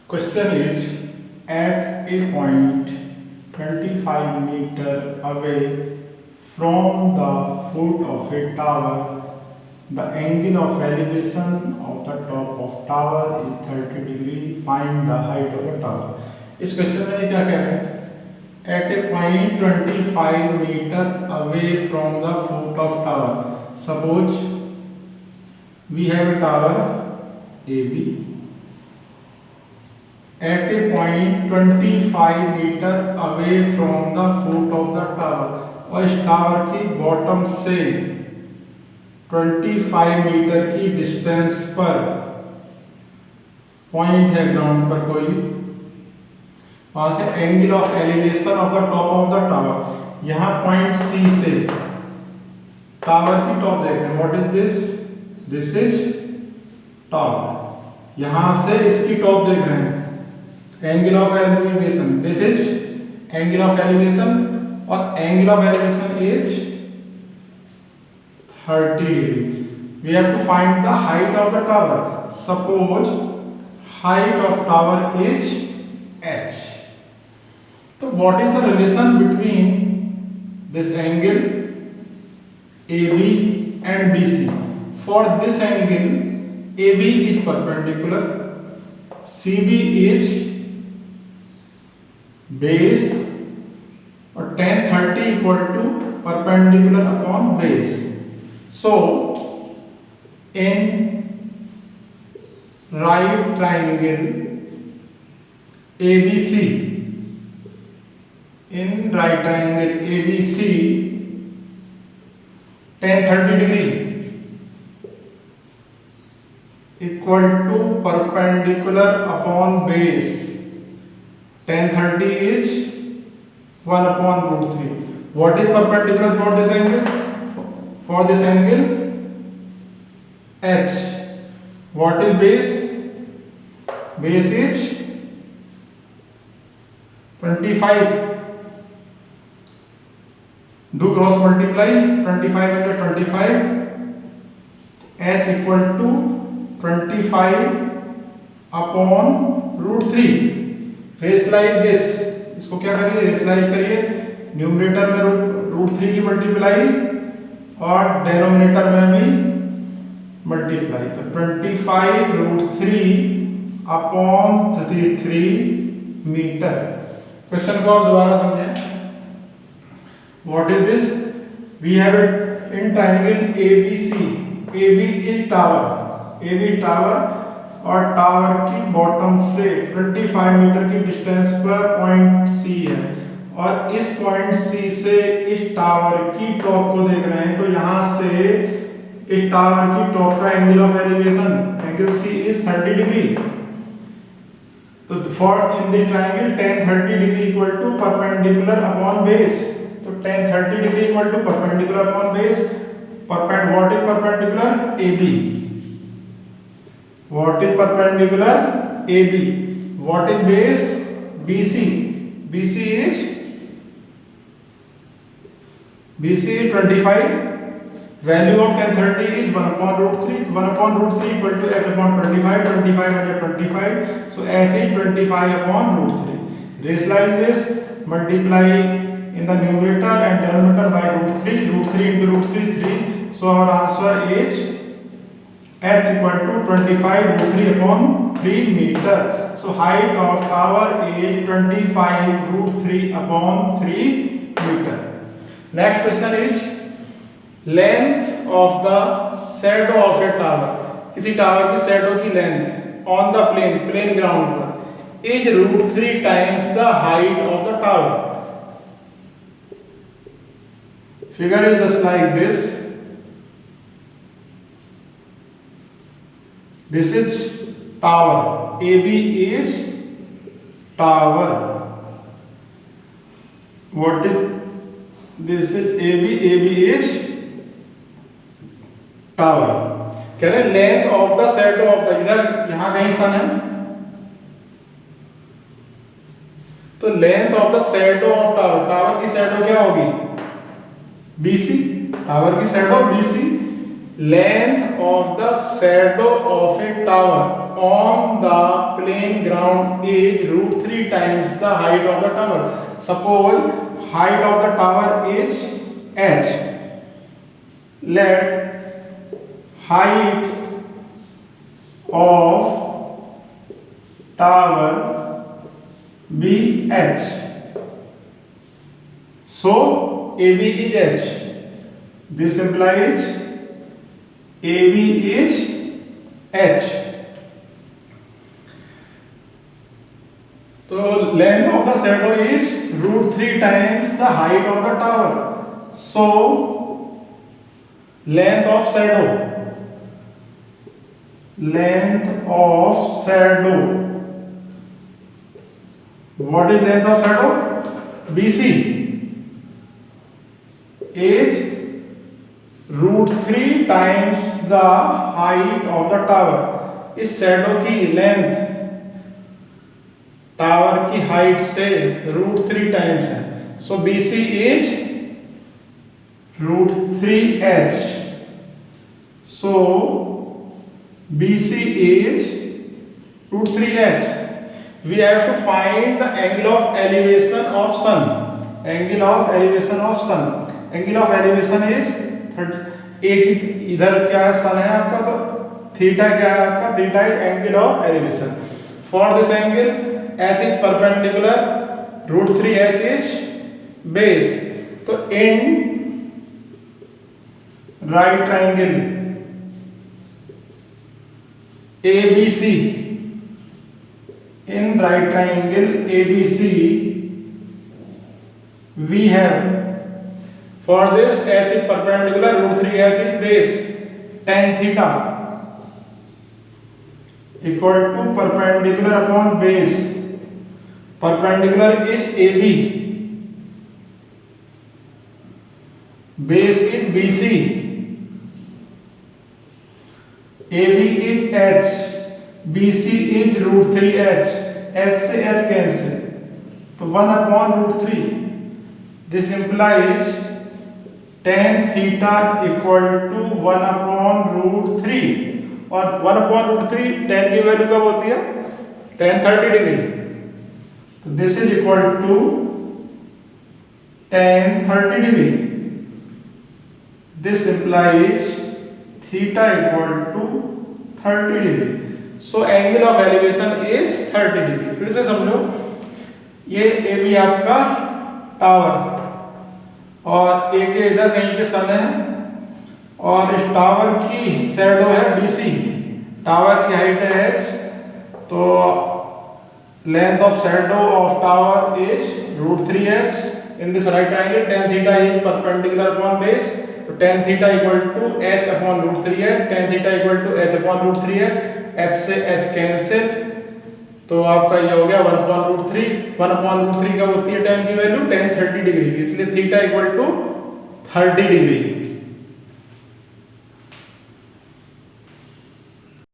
Question is, at a point 25 meter away from the foot of a tower, the angle of elevation of the top of tower is 30 degree. Find the height of the tower. इस question में ये क्या कह रहे हैं? At a point 25 meter away from the foot of tower. Suppose we have a tower AB. At a point 25 meter away from the foot of the tower, और इस tower की बॉटम से 25 मीटर की डिस्टेंस पर point है ground पर कोई, वहां से angle of elevation of the top of the tower, यहां पॉइंट सी से टावर की टॉप देख रहे हैं. What is this? This is tower. यहां से इसकी टॉप देख रहे हैं, angle of elevation, this is angle of elevation, और angle of elevation is 30 degree. We have to find the height of the tower. Suppose height of tower is h. तो what is the relation between this angle AB and BC? For this angle AB is perpendicular, CB is base, और tan 30 equal to perpendicular upon base. So in right triangle ABC, in right triangle ABC, tan 30 degree equal to perpendicular upon base. Tan 30 is 1 upon root 3. What is perpendicular for this angle? For this angle h. What is base? Base is 25. Do cross multiply 25 under 25. H equal to 25 upon root 3. Rationalise this, इसको क्या करिए? Rationalise करिए. Numerator में root 3 की multiply और denominator में भी multiply. तो 25 रूट 3 अपॉन 33 मीटर. क्वेश्चन को आप दोबारा समझें. What is this? We have it in triangle ABC. AB is tower, AB tower, और टावर की बॉटम से 25 मीटर की डिस्टेंस पर पॉइंट C है, और इस पॉइंट C से इस टावर की टॉप को देख रहे हैं. तो यहां से इस टावर की टॉप का angle of elevation, angle C is 30 degree. तो for in this triangle tan 30 degree equal to perpendicular upon base. तो tan 30 degree equal to perpendicular upon base. What is perpendicular? AB. What is perpendicular? AB. What is base? BC. BC is 25. Value of tan 30 is 1 upon root 3. 1 upon root 3 equal to h upon 25. 25 under 25. So h is 25 upon root 3. Rationalize this. Multiply in the numerator and denominator by root 3. Root 3 into root 3, 3. So our answer is h equal to 25 root 3 upon 3 meter. So height of tower is 25 root 3 upon 3 meter. Next question is, length of the shadow of a tower. किसी tower की shadow की length on the plane ground पर is root 3 times the height of the tower. Figure is just like this. This is tower. AB is tower. What is this? Is AB. AB is tower. कह रहे length of the shadow of the, इधर यहां कहीं सन है, तो length of the shadow of tower. Tower की shadow क्या होगी? BC. टावर की shadow BC. Length of the shadow of A tower, on the plain ground is √3 times the height of the tower. Suppose height of the tower is h. Let height of tower be h. So AB is h. This implies AB is h. So length of the shadow is √3 times the height of the tower. So length of shadow what is length of shadow? BC is √3 times the height of the tower. इस shadow की length tower की height से √3 times है. सो BC is √3h. So BC is √3h. We have to find the angle of elevation of sun. Angle of elevation of sun. Angle of elevation is एक इधर क्या है सन है आपका, तो थीटा क्या है आपका? Theta is angle of elevation. For this angle h is perpendicular, √3h is base. तो in right triangle ABC, in right triangle ABC we have, for this h is perpendicular, √3h is base, tan theta equal to perpendicular upon base. Perpendicular is AB, base is BC, AB is h, BC is √3h. h से h cancel, तो 1/√3. This implies tan theta equal to 1/√3. और 1/√3 tan की value कब होती है? tan 30 degree. तो this is equal to tan 30 degree. This implies theta equal to 30 degree. So angle of elevation is 30 degree. फिर से समझो, ये AB आपका टावर और A के इधर कहीं पे सन है और इस टावर की शैडो है BC. टावर की हाइट है h. तो length of shadow of tower is √3h. In this right triangle tan theta is perpendicular upon base. तो tan theta equal to h upon √3h. tan theta equal to h upon √3h. h से h cancel, तो आपका ये हो गया 1/√3. 1/√3 कब होती है tan की वैल्यू? tan 30 degree. इसलिए थीटा इक्वल टू 30 डिग्री.